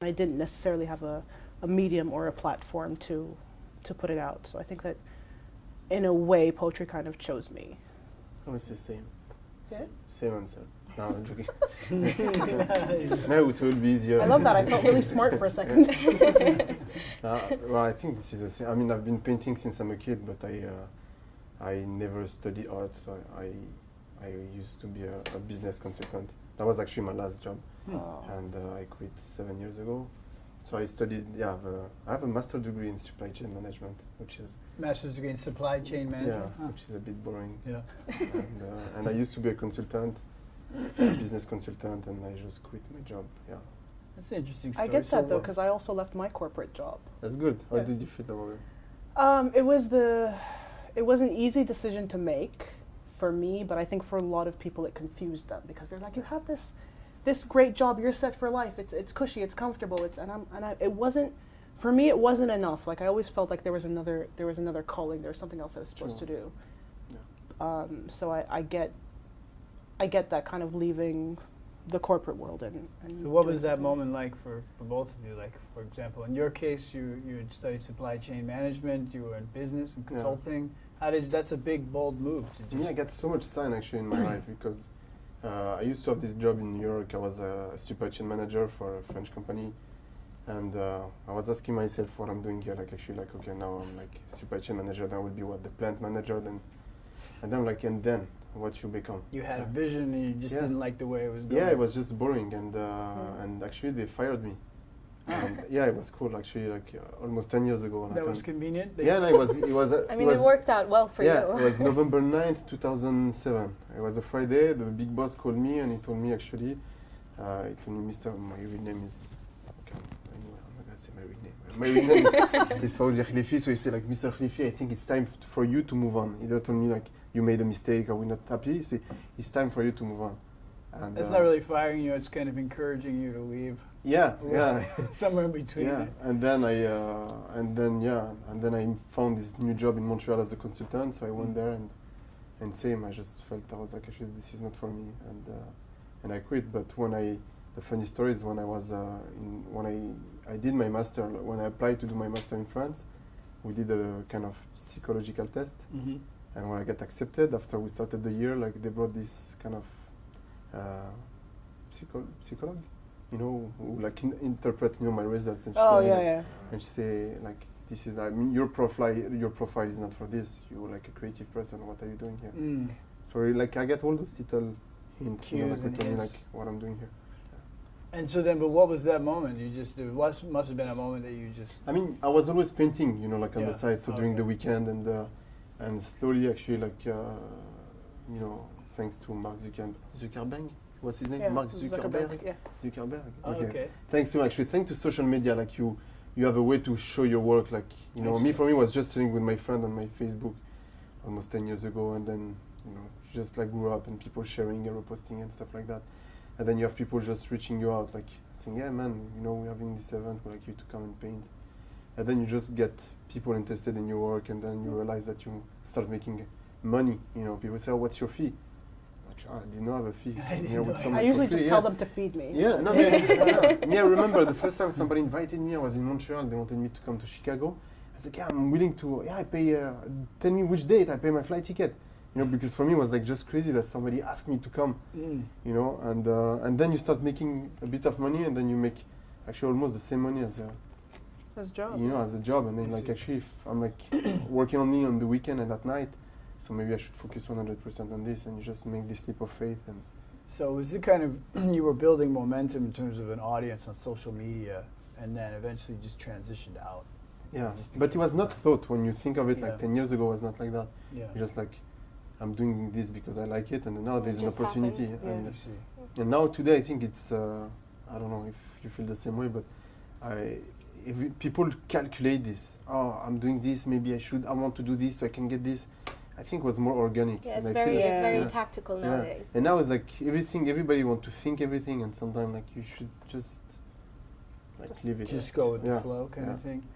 I didn't necessarily have a medium or a platform to put it out. So I think that in a way poetry kind of chose me. Honestly, same. Yeah? Same answer. No, I'm joking. No, so it will be easier. I love that. I felt really smart for a second. Well, I think this is the same. I mean, I've been painting since I'm a kid, but I never studied art, so I used to be a business consultant. That was actually my last job, and I quit 7 years ago. So I studied. Yeah, I have a master's degree in supply chain management, which is Master's degree in supply chain management. yeah, which is a bit boring. Yeah. And I used to be a consultant, a business consultant, and I just quit my job. Yeah, That's an interesting story. I get that though, because I also left my corporate job. that's good. How Yeah. did you feel about it? It was an easy decision to make for me, but I think for a lot of people it confused them because they're like, you have this great job, you're set for life. It's cushy, it's comfortable. It wasn't for me. It wasn't enough. Like I always felt like there was another calling. There was something else I was supposed to do. Yeah. So I get that kind of leaving the corporate world and So what doing was that something moment like for both of you? Like, for example, in your case, you had studied supply chain management, you were in business and consulting. That's a big, bold move to just... Yeah, I got so much sign actually in my life because I used to have this job in New York. I was a supply chain manager for a French company, and I was asking myself what I'm doing here. Like actually, like okay, now I'm like supply chain manager. That would be what the plant manager then, and then I'm like, and then what you become? You had a vision and you just didn't like the way it was going. Yeah, it was just boring, and actually they fired me. And yeah, it was cool actually, like almost 10 years ago. That was convenient. Yeah, no, it was. I mean, it worked out well for you. Yeah, it was November 9th, 2007. It was a Friday. The big boss called me and he told me actually, he told me, Mr. My real name is, okay, anyway, I'm not gonna say my real name. My real name is Fawzi Khalifi. So he said like, Mr. Khalifi, I think it's time for you to move on. He don't told me like, you made a mistake or we're not happy. He said, it's time for you to move on. And it's not really firing you, it's kind of encouraging you to leave. Yeah, yeah. Somewhere in between. Yeah, and then I found this new job in Montreal as a consultant. So I went there and same. I just felt I was like, actually, this is not for me, and I quit. But the funny story is when I was when I did my master, when I applied to do my master in France, we did a kind of psychological test, and when I got accepted after we started the year, like they brought this kind of psychologue. You know, who like interpret my results and and say like, this is, I mean, your profile is not for this. You're like a creative person. What are you doing here? So like I get all those little hints, you know, like telling me like what I'm doing here. And so then, but what was that moment? Must have been a moment that you just... I mean, I was always painting, you know, like on the side. So during the weekend and slowly actually like, you know, thanks to Mark Zuckerberg. What's his name? Yeah, Mark Zuckerberg. Yeah. Zuckerberg. Okay. Thanks to social media, like you have a way to show your work. Like, you know, for me, was just sitting with my friend on my Facebook almost 10 years ago, and then, you know, just like grew up and people sharing and reposting and stuff like that. And then you have people just reaching you out, like saying, yeah, man, you know, we're having this event, we'd like you to come and paint. And then you just get people interested in your work, and then you realize that you start making money. You know, people say, oh, what's your fee? I did not have a fee. I usually just tell them to feed me. Yeah, no, I remember the first time somebody invited me, I was in Montreal, they wanted me to come to Chicago. I was like, yeah, I'm willing to, I pay, tell me which date, I pay my flight ticket. You know, because for me it was like just crazy that somebody asked me to come, you know, and then you start making a bit of money, and then you make actually almost the same money as a job. You know, as a job, and then like actually if I'm like working only on the weekend and at night, so maybe I should focus 100% on this, and you just make this leap of faith. And so was it kind of, you were building momentum in terms of an audience on social media, and then eventually just transitioned out? Yeah, but it was not thought when you think of it, like 10 years ago, it was not like that. Yeah. You're just like, I'm doing this because I like it, and now there's an opportunity. And now today I think it's, I don't know if you feel the same way, but if people calculate this, oh, I'm doing this, maybe I want to do this so I can get this. I think it was more organic. Yeah, it's very tactical nowadays. And now it's like everybody wants to think everything, and sometimes like you should just leave it. Just go with the flow kind of thing.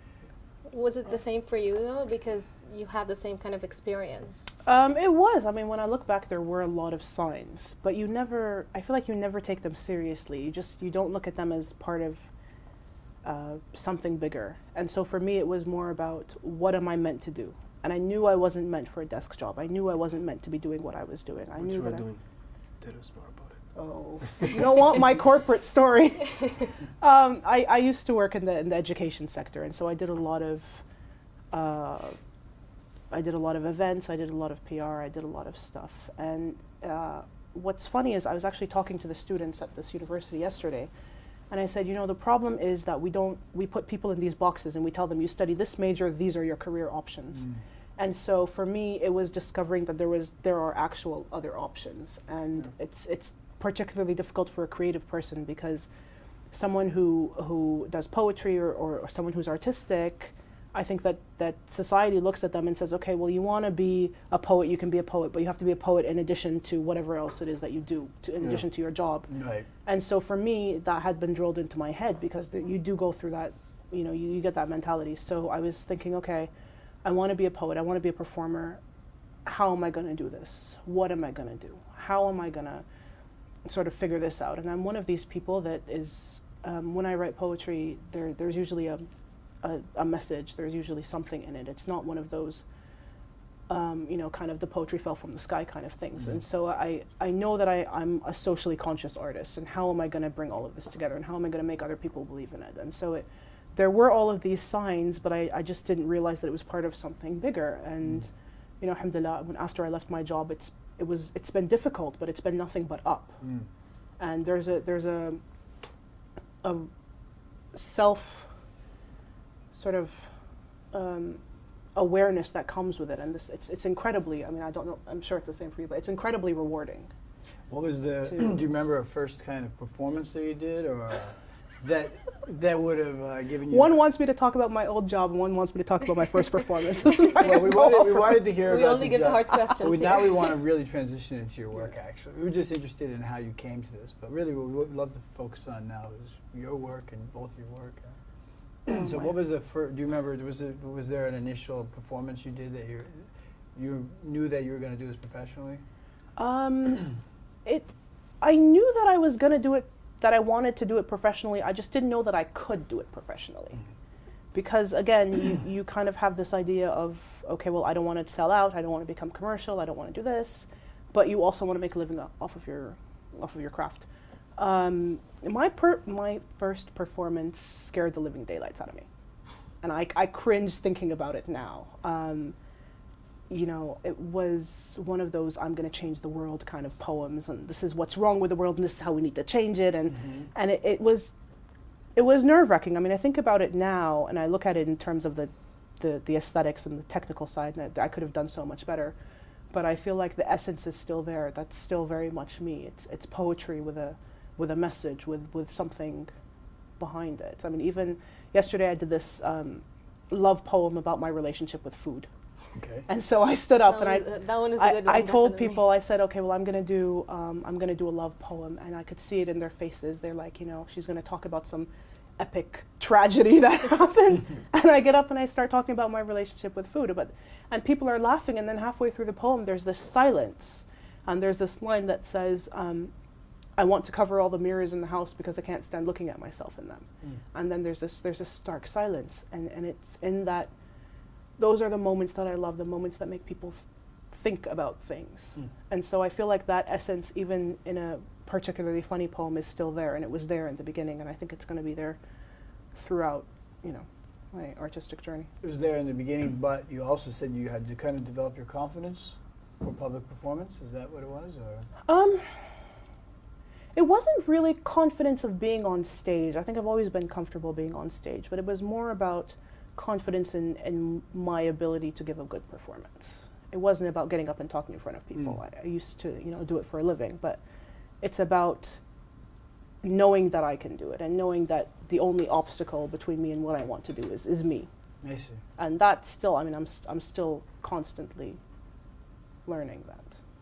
Was it the same for you though? Because you had the same kind of experience. It was. I mean, when I look back, there were a lot of signs, but I feel like you never take them seriously. You don't look at them as part of something bigger. And so for me, it was more about what am I meant to do? And I knew I wasn't meant for a desk job. I knew I wasn't meant to be doing what I was doing. I What knew you were that. doing? Tell us more about it. Oh, you don't want my corporate story. I used to work in the education sector, and so I did a lot of events. I did a lot of PR. I did a lot of stuff. And what's funny is I was actually talking to the students at this university yesterday, and I said, you know, the problem is that we put people in these boxes and we tell them you study this major, these are your career options. And so for me, it was discovering that there are actual other options, and it's particularly difficult for a creative person because someone who does poetry or someone who's artistic, I think that society looks at them and says, okay, well, you want to be a poet, you can be a poet, but you have to be a poet in addition to whatever else it is that you do, in addition to your job. Right. And so for me, that had been drilled into my head because you do go through that, you know, you get that mentality. So I was thinking, okay, I want to be a poet, I want to be a performer. How am I going to do this? What am I going to do? How am I going to sort of figure this out? And I'm one of these people that is, when I write poetry, there's usually a message, there's usually something in it. It's not one of those, you know, kind of the poetry fell from the sky kind of things. And so I know that I'm a socially conscious artist, and how am I going to bring all of this together, and how am I going to make other people believe in it? And so there were all of these signs, but I just didn't realize that it was part of something bigger. And you know, alhamdulillah, after I left my job, it's been difficult, but it's been nothing but up. And there's a self sort of awareness that comes with it, and it's incredibly, I mean, I don't know, I'm sure it's the same for you, but it's incredibly rewarding. What was do you remember a first kind of performance that you did, or that would have given you? One wants me to talk about my old job, and one wants me to talk about my first performance. Well, we wanted to hear We about only the get the job. hard questions Now here. we want to really transition into your work, actually. We were just interested in how you came to this, but really what we would love to focus on now is your work and both your work. So what was the first, do you remember, was there an initial performance you did that you knew that you were going to do this professionally? I knew that I was going to do it, that I wanted to do it professionally. I just didn't know that I could do it professionally. Because again, you kind of have this idea of, okay, well, I don't want to sell out, I don't want to become commercial, I don't want to do this, but you also want to make a living off of your craft. My first performance scared the living daylights out of me, and I cringe thinking about it now. You know, it was one of those I'm going to change the world kind of poems, and this is what's wrong with the world, and this is how we need to change it, and it was nerve-wracking. I mean, I think about it now, and I look at it in terms of the aesthetics and the technical side, and I could have done so much better. But I feel like the essence is still there. That's still very much me. It's poetry with a message, with something behind it. I mean, even yesterday I did this love poem about my relationship with food. Okay. And so I stood up That one is a good one. I told definitely. people, I said, okay, well, I'm gonna do a love poem, and I could see it in their faces. They're like, you know, she's gonna talk about some epic tragedy that happened, and I get up and I start talking about my relationship with food. And people are laughing, and then halfway through the poem, there's this silence, and there's this line that says, I want to cover all the mirrors in the house because I can't stand looking at myself in them. And then there's a stark silence, and it's in that. Those are the moments that I love, the moments that make people think about things. And so I feel like that essence, even in a particularly funny poem, is still there, and it was there in the beginning, and I think it's going to be there throughout, you know, my artistic journey. It was there in the beginning, but you also said you had to kind of develop your confidence for public performance. Is that what it was, or? It wasn't really confidence of being on stage. I think I've always been comfortable being on stage, but it was more about confidence in my ability to give a good performance. It wasn't about getting up and talking in front of people. I used to, you know, do it for a living, but it's about knowing that I can do it, and knowing that the only obstacle between me and what I want to do is me. I see. And that's still, I mean, I'm still constantly learning that.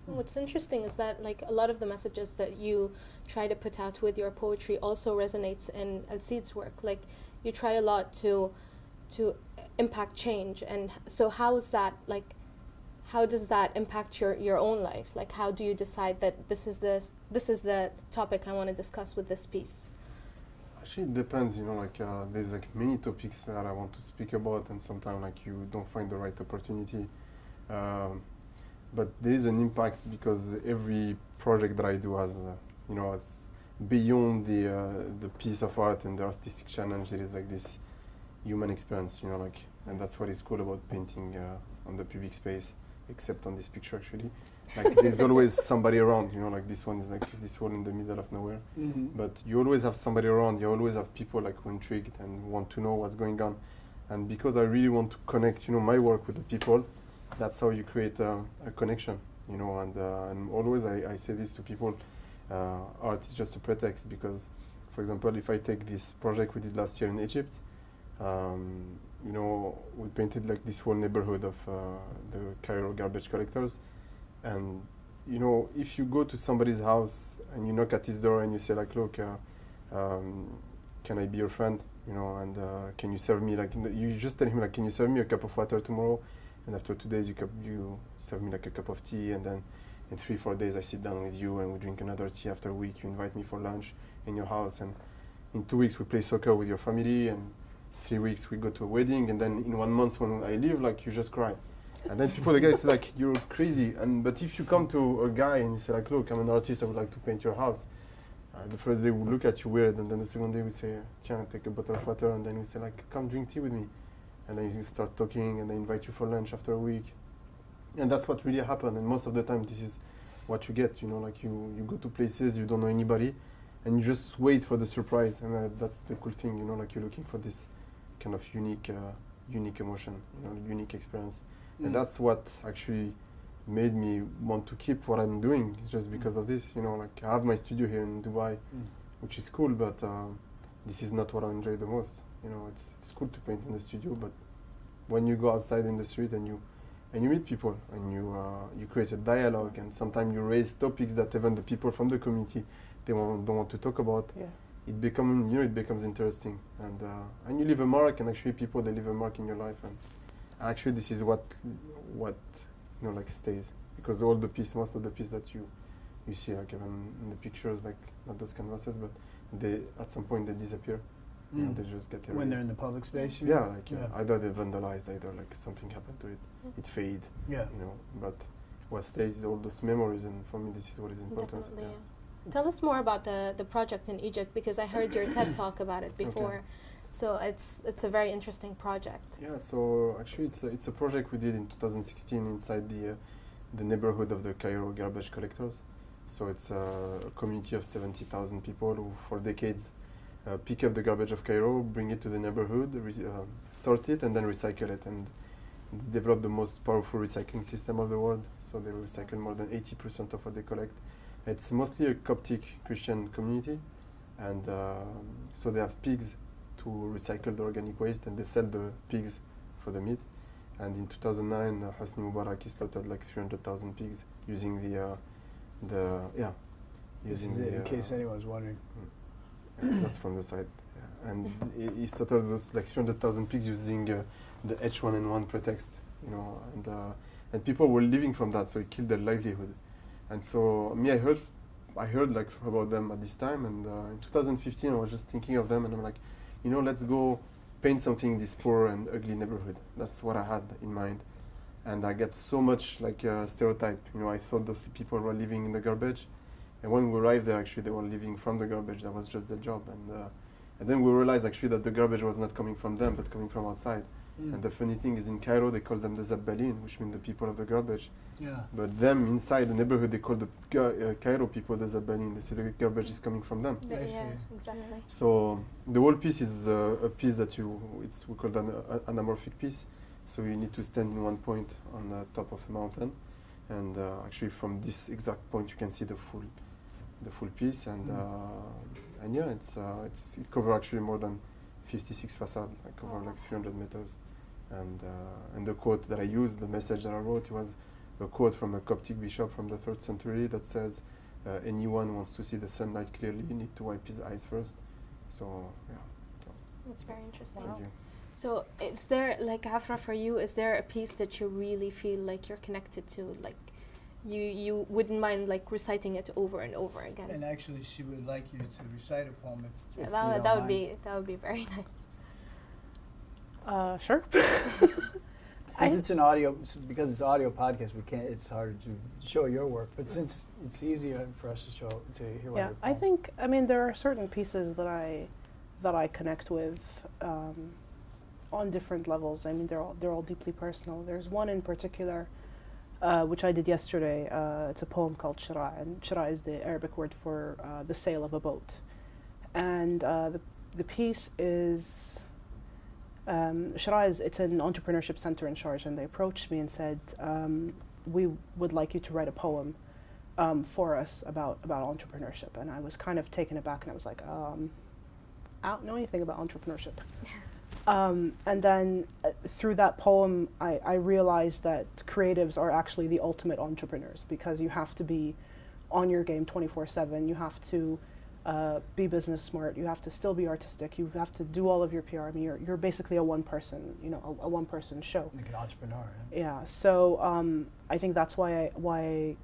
What's interesting is that, like, a lot of the messages that you try to put out with your poetry also resonates in Al-Seed's work. Like, you try a lot to impact change, and so how does that impact your own life? Like, how do you decide that this is the topic I want to discuss with this piece? Actually, it depends. There's like many topics that I want to speak about, and sometimes like you don't find the right opportunity. Um, but there is an impact because every project that I do has, has beyond the piece of art and the artistic challenge. There is like this human experience, and that's what is cool about painting on the public space, except on this picture actually. Like there's always somebody around, like this one is like this one in the middle of nowhere. Mm-hmm. But you always have somebody around, you always have people like who are intrigued and want to know what's going on. And because I really want to connect, my work with the people, that's how you create a connection, and always I say this to people, art is just a pretext because, for example, if I take this project we did last year in Egypt, we painted like this whole neighborhood of the Cairo garbage collectors. And if you go to somebody's house and you knock at his door and you say like, look, can I be your friend? And can you serve me you just tell him like, can you serve me a cup of water tomorrow? And after 2 days you serve me like a cup of tea, and then in 3-4 days I sit down with you and we drink another tea. After a week you invite me for lunch in your house, and in 2 weeks we play soccer with your family, and 3 weeks we go to a wedding, and then in 1 month when I leave, like you just cry. And then the guys say like, you're crazy. But if you come to a guy and you say like, look, I'm an artist, I would like to paint your house, the first day we look at you weird, and then the second day we say, can I take a bottle of water? And then we say like, come drink tea with me. And then you start talking, and they invite you for lunch after a week. And that's what really happened. And most of the time this is what you get, like you go to places, you don't know anybody, and you just wait for the surprise. And that's the cool thing, like you're looking for this kind of unique emotion, unique experience. And that's what actually made me want to keep what I'm doing. It's just because of this, like I have my studio here in Dubai, which is cool, but this is not what I enjoy the most. It's cool to paint in the studio, but when you go outside in the street and you meet people and you create a dialogue, and sometimes you raise topics that even the people from the community don't want to talk about. Yeah. It becomes interesting, and you leave a mark, and actually people they leave a mark in your life, and actually this is what like stays, because most of the piece that you see, like even in the pictures, like not those canvases, but they at some point they disappear. They just get erased. When they're in the public space? Either they vandalized, either like something happened to it, it fade. Yeah. But what stays is all those memories, and for me this is what is important. Definitely, yeah. Tell us more about the project in Egypt, because I heard your TED talk about it before. Okay. So it's a very interesting project. Yeah. So actually, it's a project we did in 2016 inside the neighborhood of the Cairo garbage collectors. So it's a community of 70,000 people who, for decades, pick up the garbage of Cairo, bring it to the neighborhood, sort it, and then recycle it, and develop the most powerful recycling system of the world. So they recycle more than 80% of what they collect. It's mostly a Coptic Christian community, and so they have pigs to recycle the organic waste, and they sell the pigs for the meat. And in 2009, Hosni Mubarak slaughtered like 300,000 pigs using in case anyone's wondering. That's from the side. Yeah. And he slaughtered those like 300,000 pigs using the H1N1 pretext, and people were living from that, so it killed their livelihood. And so I heard like about them at this time, and in 2015 I was just thinking of them, and I'm like, let's go paint something in this poor and ugly neighborhood. That's what I had in mind. And I get so much like stereotype. I thought those people were living in the garbage, and when we arrived there, actually they were living from the garbage. That was just their job. And then we realized actually that the garbage was not coming from them, but coming from outside. And the funny thing is, in Cairo they call them the Zabbalin, which means the people of the garbage. Yeah. But them inside the neighborhood, they call the Cairo people the Zabbalin. They say the garbage is coming from them. Yeah, exactly. So the whole piece is a piece that we call an anamorphic piece. So you need to stand in one point on the top of a mountain, and actually from this exact point you can see the full piece. And yeah, it covers actually more than 56 facades. I cover like 300 meters. And the quote that I used, the message that I wrote, was a quote from a Coptic bishop from the 3rd century that says, anyone wants to see the sunlight clearly, you need to wipe his eyes first. So, yeah. That's very interesting. Thank you. So is there, like Afra, for you, is there a piece that you really feel like you're connected to? Like you wouldn't mind like reciting it over and over again. And actually, she would like you to recite a poem if you that don't would be very nice. Sure. Since it's an audio, because it's audio podcast, we can't. It's harder to show your work. But since it's easier for us to hear what Yeah, your I think. I mean, there are certain pieces that I connect with on different levels. I mean, they're all deeply personal. There's one in particular, which I did yesterday. It's a poem called Jara, and Jara is the Arabic word for the sail of a boat, and the piece is. Jara it's an entrepreneurship center in Sharjah, and they approached me and said, we would like you to write a poem for us about entrepreneurship. And I was kind of taken aback, and I was like, I don't know anything about entrepreneurship. And then through that poem, I realized that creatives are actually the ultimate entrepreneurs, because you have to be on your game 24/7. You have to be business smart. You have to still be artistic. You have to do all of your PR. I mean, you're basically a one person, a one person show. Like an entrepreneur. Yeah. So I think that's why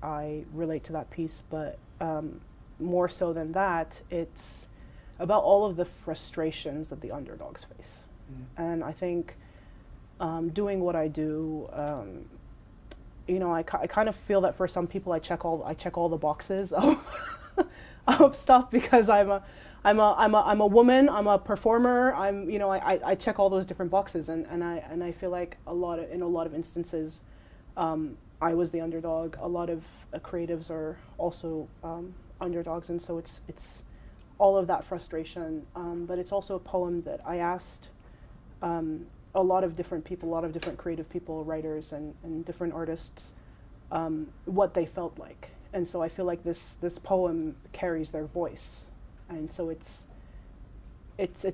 I relate to that piece. But more so than that, it's about all of the frustrations that the underdogs face. And I think doing what I do, I kind of feel that for some people I check all the boxes of stuff, because I'm a woman, I'm a performer, I check all those different boxes, and I feel like in a lot of instances I was the underdog. A lot of creatives are also underdogs, and so it's all of that frustration, but it's also a poem that I asked a lot of different people, a lot of different creative people, writers and different artists, what they felt like. And so I feel like this poem carries their voice, and so it's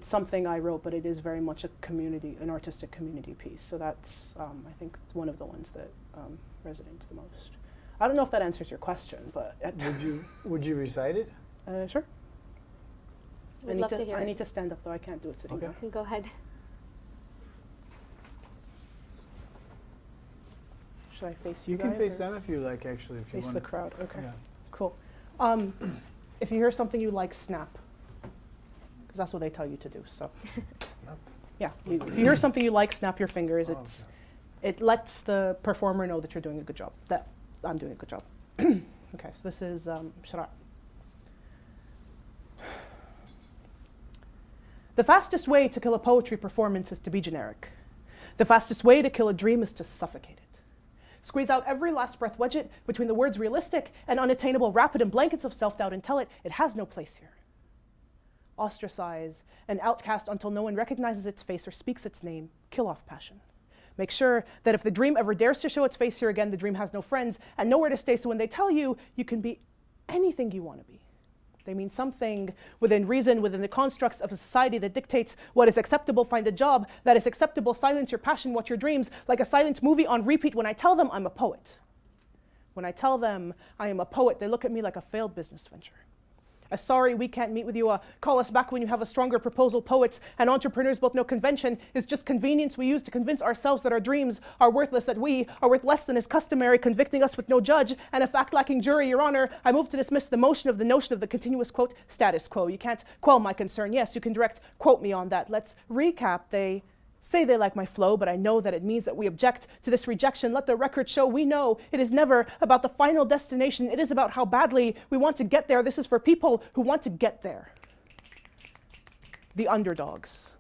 something I wrote, but it is very much an artistic community piece. So that's I think one of the ones that resonates the most. I don't know if that answers your question, but would you recite it? Sure. We'd love to hear I it. need to stand up though. I can't do it sitting down. Go ahead. Should I face you You guys? can face them if you like, actually. If you Face want the crowd. Okay. Yeah. Cool. If you hear something you like, snap. Because that's what they tell you to do. So. Snap. Yeah. If you hear something you like, snap your fingers. Oh, It lets the performer know that you're doing a good job. That I'm doing a good job. Okay. So this is Shara. The fastest way to kill a poetry performance is to be generic. The fastest way to kill a dream is to suffocate it. Squeeze out every last breath, wedge it between the words realistic and unattainable, wrap it in blankets of self-doubt and tell it has no place here. Ostracize and outcast until no one recognizes its face or speaks its name. Kill off passion. Make sure that if the dream ever dares to show its face here again, the dream has no friends and nowhere to stay. So when they tell you, you can be anything you want to be. They mean something within reason, within the constructs of a society that dictates what is acceptable. Find a job that is acceptable. Silence your passion, watch your dreams, like a silent movie on repeat. When I tell them I'm a poet, when I tell them I am a poet, they look at me like a failed business venture. Sorry, we can't meet with you. Call us back when you have a stronger proposal. Poets and entrepreneurs both know convention is just convenience we use to convince ourselves that our dreams are worthless, that we are worth less than is customary, convicting us with no judge and a fact-lacking jury. Your Honor, I move to dismiss the notion of the continuous, quote, status quo. You can't quell my concern. Yes, you can direct quote me on that. Let's recap. They say they like my flow, but I know that it means that we object to this rejection. Let the record show we know it is never about the final destination. It is about how badly we want to get there. This is for people who want to get there. The underdogs,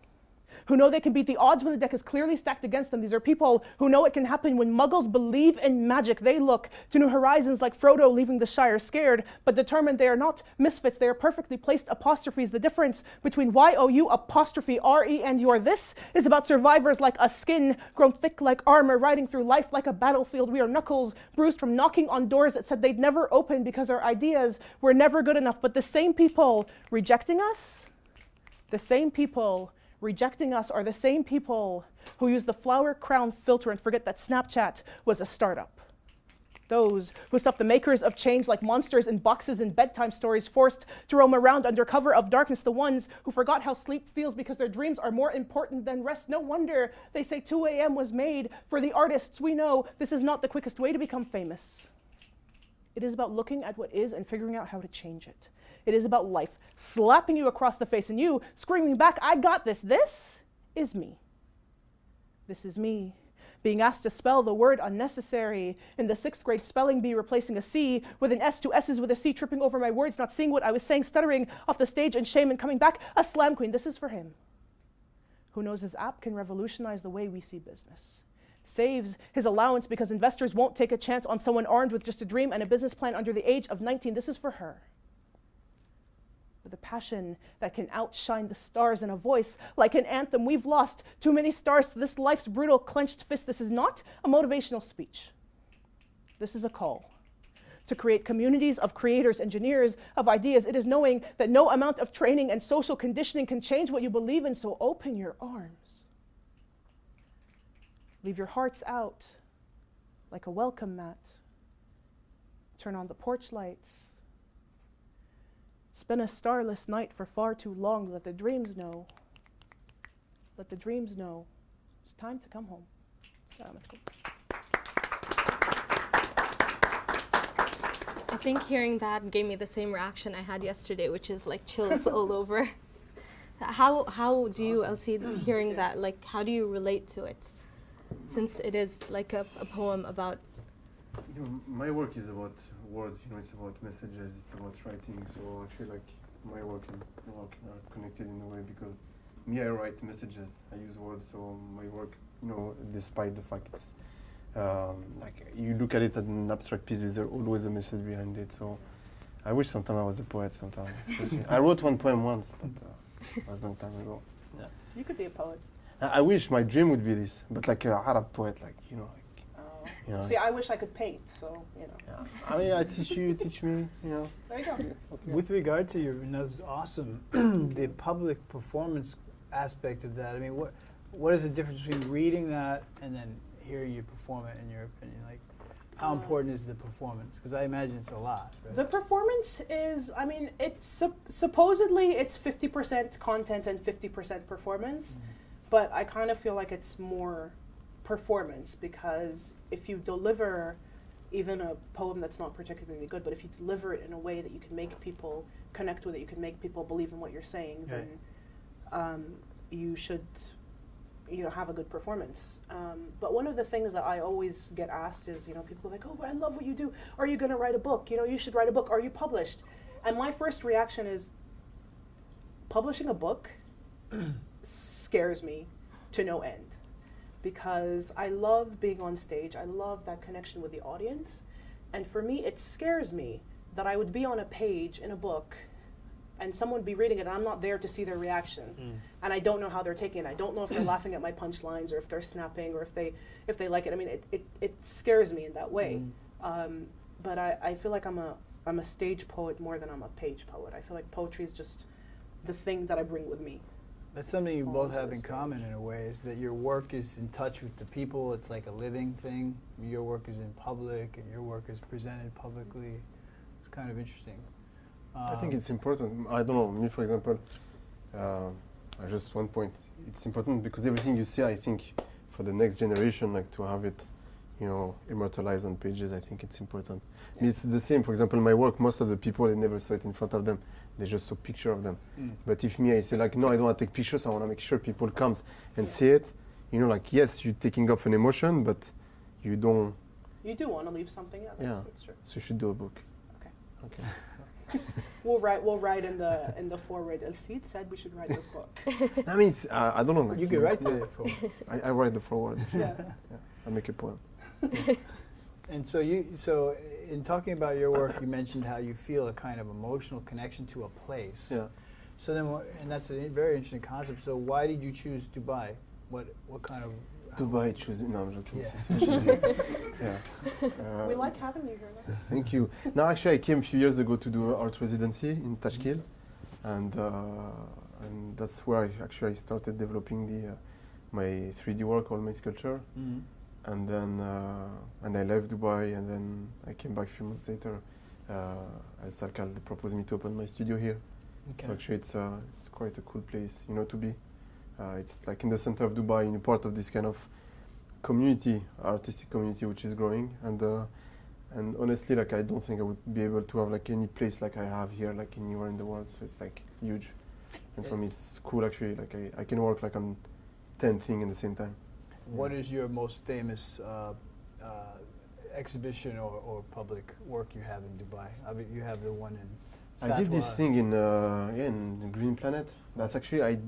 who know they can beat the odds when the deck is clearly stacked against them. These are people who know it can happen when muggles believe in magic. They look to new horizons like Frodo leaving the Shire, scared but determined. They are not misfits. They are perfectly placed apostrophes. The difference between Y-O-U apostrophe R-E and your this is about survivors like a skin grown thick like armor, riding through life like a battlefield. We are knuckles bruised from knocking on doors that said they'd never open because our ideas were never good enough. But the same people rejecting us, the same people rejecting us are the same people who use the flower crown filter and forget that Snapchat was a startup. Those who stuff the makers of change like monsters in boxes and bedtime stories, forced to roam around under cover of darkness. The ones who forgot how sleep feels because their dreams are more important than rest. No wonder they say 2 a.m. was made for the artists. We know this is not the quickest way to become famous. It is about looking at what is and figuring out how to change it. It is about life slapping you across the face and you screaming back, I got this. This is me. This is me. Being asked to spell the word unnecessary. In the 6th grade spelling bee, replacing a C with an S, 2 S's with a C, tripping over my words, not seeing what I was saying, stuttering off the stage in shame and coming back. A slam queen. This is for him. Who knows his app can revolutionize the way we see business. Saves his allowance because investors won't take a chance on someone armed with just a dream and a business plan under the age of 19. This is for her. With a passion that can outshine the stars and a voice like an anthem. We've lost too many stars to this life's brutal clenched fist. This is not a motivational speech. This is a call to create communities of creators, engineers, of ideas. It is knowing that no amount of training and social conditioning can change what you believe in, so open your arms. Leave your hearts out like a welcome mat. Turn on the porch lights. It's been a starless night for far too long. Let the dreams know. Let the dreams know. It's time to come home. Assalamu alaikum. I think hearing that gave me the same reaction I had yesterday, which is like chills all over. How do you, LC, hearing that, like, how do you relate to it? Since it is like a poem about... You know, my work is about words, you know, it's about messages, it's about writing, so I feel like my work and your work are connected in a way, because me, I write messages, I use words, so my work, you know, despite the fact it's, like, you look at it as an abstract piece, but there's always a message behind it, so I wish sometimes I was a poet sometimes. I wrote one poem once, but it was a long time ago. Yeah. You could be a poet. I wish my dream would be this, but like a Arab poet, like, you know, like, you know. See, I wish I could paint, so, you know. Yeah. I mean, I teach you, you teach me, you know. There you go. Okay. With regard to your, and that's awesome, the public performance aspect of that, I mean, what is the difference between reading that and then hearing you perform it, in your opinion? Like, how important is the performance? Because I imagine it's a lot, right? The performance is, I mean, it's supposedly it's 50% content and 50% performance, but I kind of feel like it's more performance, because if you deliver even a poem that's not particularly good, but if you deliver it in a way that you can make people connect with it, you can make people believe in what you're saying, then you should, you know, have a good performance. But one of the things that I always get asked is, you know, people are like, oh, I love what you do. Are you going to write a book? You know, you should write a book. Are you published? And my first reaction is, publishing a book scares me to no end. Because I love being on stage, I love that connection with the audience, and for me it scares me that I would be on a page in a book and someone would be reading it and I'm not there to see their reaction, and I don't know how they're taking it. I don't know if they're laughing at my punchlines or if they're snapping or if they like it. I mean, it scares me in that way. But I feel like I'm a stage poet more than I'm a page poet. I feel like poetry is just the thing that I bring with me. That's something you both have in common in a way, is that your work is in touch with the people. It's like a living thing. Your work is in public and your work is presented publicly. It's kind of interesting. I think it's important. I don't know, me for example, just one point. It's important because everything you see, I think, for the next generation, like to have it, you know, immortalized on pages, I think it's important. Yeah. I mean, it's the same, for example, my work, most of the people, they never saw it in front of them. They just saw picture of them. But if me, I say like, no, I don't want to take pictures, I want to make sure people comes and see it. You know, like, yes, you're taking off an emotion, but you don't... You do want to leave something, that's true. So you should do a book. Okay. We'll write in the foreword. El Seed said we should write this book. I mean, it's, I don't know. Like, you could write the foreword. I write the foreword. Yeah. I make a poem. And so in talking about your work, you mentioned how you feel a kind of emotional connection to a place. Yeah. So then, and that's a very interesting concept. So why did you choose Dubai? What kind of... Dubai choosing? No, I'm joking. Yeah. We like having you here. Now. Thank you. No, actually, I came a few years ago to do art residency in Tashkil, and that's where I started developing my 3D work, all my sculpture. And then I left Dubai, and then I came back a few months later. Al Sarkal proposed me to open my studio here. Okay. So actually, it's quite a cool place, you know, to be. It's like in the center of Dubai, in a part of this kind of community, artistic community, which is growing. And And honestly, like I don't think I would be able to have like any place like I have here, like anywhere in the world. So it's like huge, and for me it's cool actually. Like I can work like on 10 things at the same time. What is your most famous exhibition or public work you have in Dubai? I mean, you have the one in. I did this thing in in Green Planet. That's actually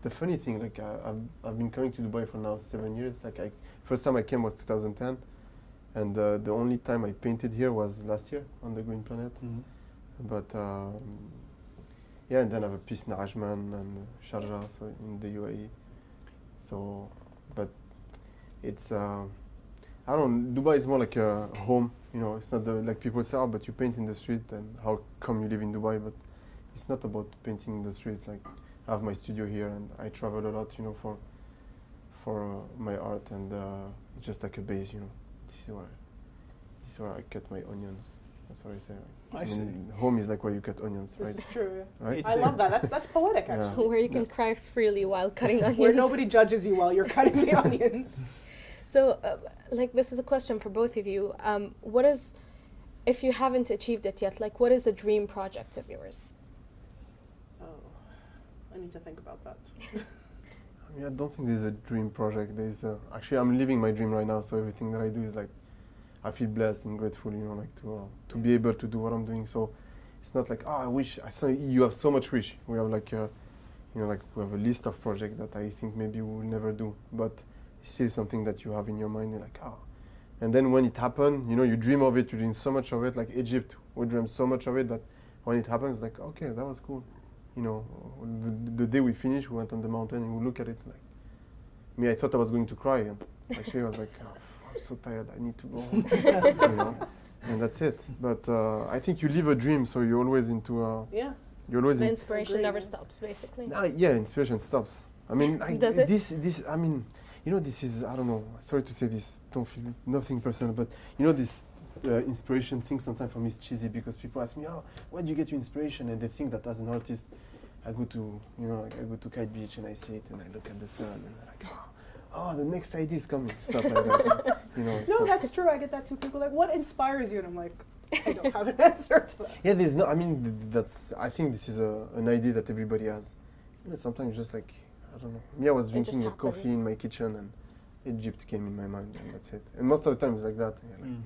the funny thing. Like I've been coming to Dubai for now 7 years. Like first time I came was 2010, and the only time I painted here was last year on the Green Planet. But yeah, and then I have a piece in Ajman and Sharjah, so in the UAE. So, but it's I don't know, Dubai is more like a home, you know. It's not like people say, oh, but you paint in the street, and how come you live in Dubai? But it's not about painting in the street. Like I have my studio here, and I travel a lot, you know, for my art, and it's just like a base, you know. This is where I cut my onions. That's what I say. I see. Home is like where you cut onions, right? This is true. Yeah. Right? I love that. That's poetic, Yeah. actually. Where you can cry freely while cutting onions. Where nobody judges you while you're cutting the onions. So, like, this is a question for both of you. What is, if you haven't achieved it yet, like, what is a dream project of yours? Oh, I need to think about that. I mean, I don't think there's a dream project. There's actually I'm living my dream right now. So everything that I do is like, I feel blessed and grateful, you know, like to be able to do what I'm doing. So it's not like, oh, I wish. I saw you have so much wish. We have like, you know, like we have a list of projects that I think maybe we will never do, but it's still something that you have in your mind. You're like, oh. And then when it happens, you know, you dream of it. You dream so much of it. Like Egypt, we dream so much of it that when it happens, like, okay, that was cool. You know, the day we finished, we went on the mountain and we look at it like. Me, I thought I was going to cry, and actually I was like, oh, I'm so tired. I need to go home. You know, and that's it. But I think you live a dream, so you're always into. Yeah. You're always. The inspiration never stops, basically. Yeah, inspiration stops. I mean, Does it? This. I mean, you know, this is. I don't know. Sorry to say this. Don't feel nothing personal, but you know, this inspiration thing sometimes for me is cheesy because people ask me, oh, where do you get your inspiration? And they think that as an artist, I go to, you know, like I go to Kite Beach and I see it and I look at the sun and I'm like, oh, the next idea is coming. Stuff like that. You know. No, that's true. I get that too. People are like, what inspires you? And I'm like, I don't have an answer to that. Yeah, there's no. I mean, I think this is an idea that everybody has. You know, sometimes just like I don't know. Me, I was drinking a coffee in my kitchen and Egypt came in my mind and that's it. And most of the time it's like that. Yeah, like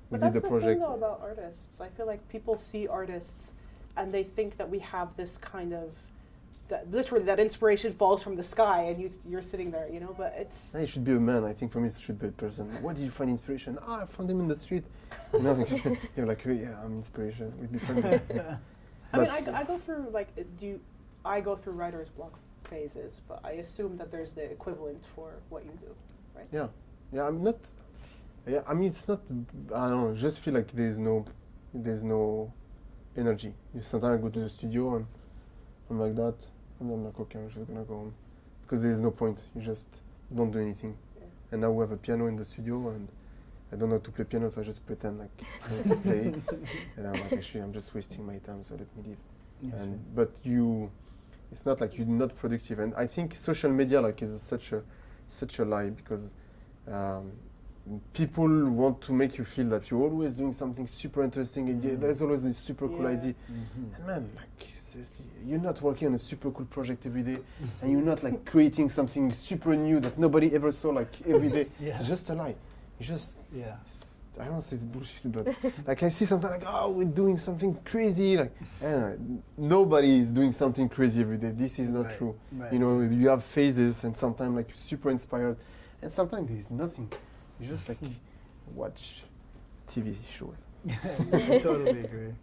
we But did that's the the thing project. though about artists. I feel like people see artists and they think that we have this kind of, that literally that inspiration falls from the sky and you're sitting there, you know, but it's... It should be a man. I think for me it should be a person. Where did you find inspiration? I found him in the street. You know, you're like, oh, yeah, I'm inspiration. We'd be friends. I mean, I go through, like, I go through writer's block phases, but I assume that there's the equivalent for what you do, right? Yeah. Yeah, I'm not... Yeah, I mean, it's not... I don't know, I just feel like there's no energy. Sometimes I go to the studio and I'm like that, and I'm like, okay, I'm just gonna go home. Because there's no point, you just don't do anything. Yeah. And now we have a piano in the studio and I don't know how to play piano, so I just pretend like I know to play. And I'm like, actually, I'm just wasting my time, so let me leave. Yes. But it's not like you're not productive. And I think social media like is such a lie because people want to make you feel that you're always doing something super interesting and there's always a super cool idea. And man, like seriously, you're not working on a super cool project every day and you're not like creating something super new that nobody ever saw like every day. It's just a lie. It's just, I don't say it's bullshit, but like I see something like, oh, we're doing something crazy. Like, nobody is doing something crazy every day. This is not true. Right. You know, you have phases and sometimes like you're super inspired and sometimes there's nothing. You just like watch TV shows. I totally agree.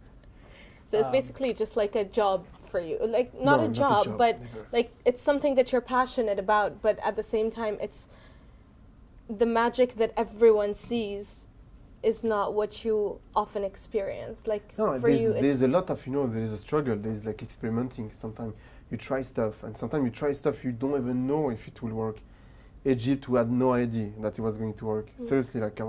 So it's basically just like a job for you. Like, not a job, but never. like it's something that you're passionate about, but at the same time, it's the magic that everyone sees is not what you often experience. Like, No, for you, there's a lot of, you know, there is a struggle. There's like experimenting. Sometimes you try stuff and sometimes you try stuff you don't even know if it will work. Egypt, we had no idea that it was going to work. Seriously, like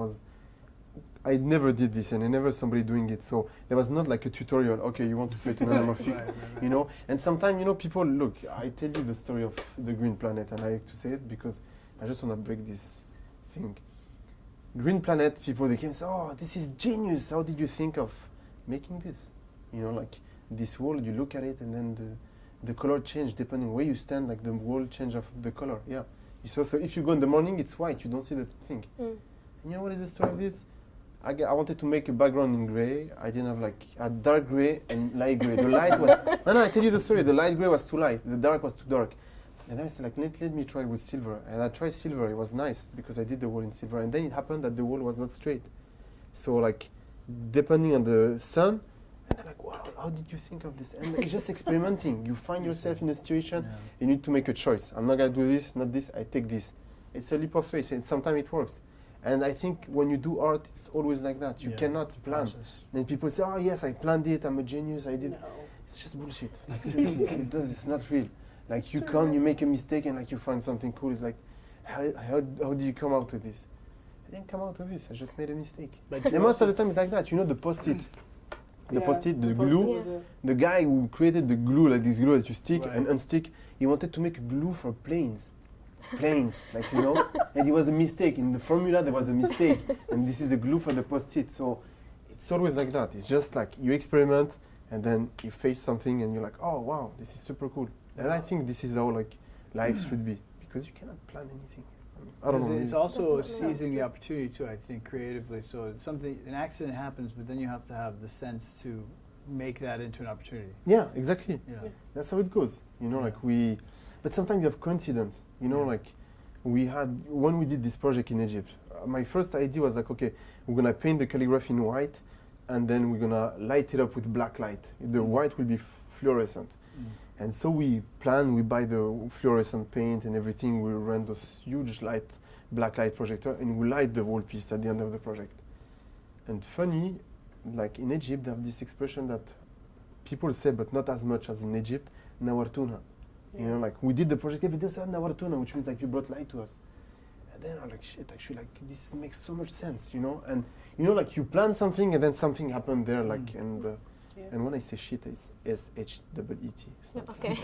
I never did this and I never somebody doing it. So there was not like a tutorial, okay, you want to create an anamorphic, you know? And sometimes, you know, people, look, I tell you the story of the Green Planet and I like to say it because I just want to break this thing. Green Planet people, they came and say, oh, this is genius. How did you think of making this? You know, like this wall, you look at it and then the color change depending where you stand, like the wall change of the color. Yeah. So if you go in the morning, it's white, you don't see the thing. And you know what is the story of this? I wanted to make a background in gray. I didn't have like a dark gray and light gray. The light was, no, I tell you the story. The light gray was too light, the dark was too dark. And then I said, like, let me try with silver. And I tried silver, it was nice because I did the wall in silver. And then it happened that the wall was not straight. So like, depending on the sun, and they're like, wow, how did you think of this? And it's just experimenting. You find yourself in a situation, you need to make a choice. I'm not gonna do this, not this, I take this. It's a leap of faith, and sometimes it works. And I think when you do art, it's always like that. You cannot plan. And people say, oh yes, I planned it, I'm a genius, I did. No. It's just bullshit. Like seriously, it's not real. Like you come, you make a mistake and like you find something cool. It's like, how do you come out with this? I didn't come out with this, I just made a mistake. And most of the time it's like that, you know, the post-it. The post-it, the glue, the guy who created the glue, like this glue that you stick and unstick, he wanted to make a glue for planes. Like, you know, and it was a mistake. In the formula, there was a mistake. And this is a glue for the post-it. So it's always like that. It's just like you experiment and then you face something and you're like, oh, wow, this is super cool. And I think this is how like life should be because you cannot plan anything. I don't know. It's also seizing the opportunity too, I think, creatively. So an accident happens, but then you have to have the sense to make that into an opportunity. Yeah, exactly. Yeah. That's how it goes. You know, like but sometimes you have coincidence. You know, like when we did this project in Egypt, my first idea was like, okay, we're gonna paint the calligraphy in white, and then we're gonna light it up with black light. The white will be fluorescent. And so we buy the fluorescent paint and everything. We run those huge black light projector, and we light the whole piece at the end of the project. And funny, like in Egypt, they have this expression that people say, but not as much as in Egypt, nawartuna. You know, like we did the project, every day said nawartuna, which means like you brought light to us. And then I'm like, shit, actually, like this makes so much sense, you know? And you know, like you plan something and then something happened there, like, and when I say shit, it's S-H-E-E-T. Okay.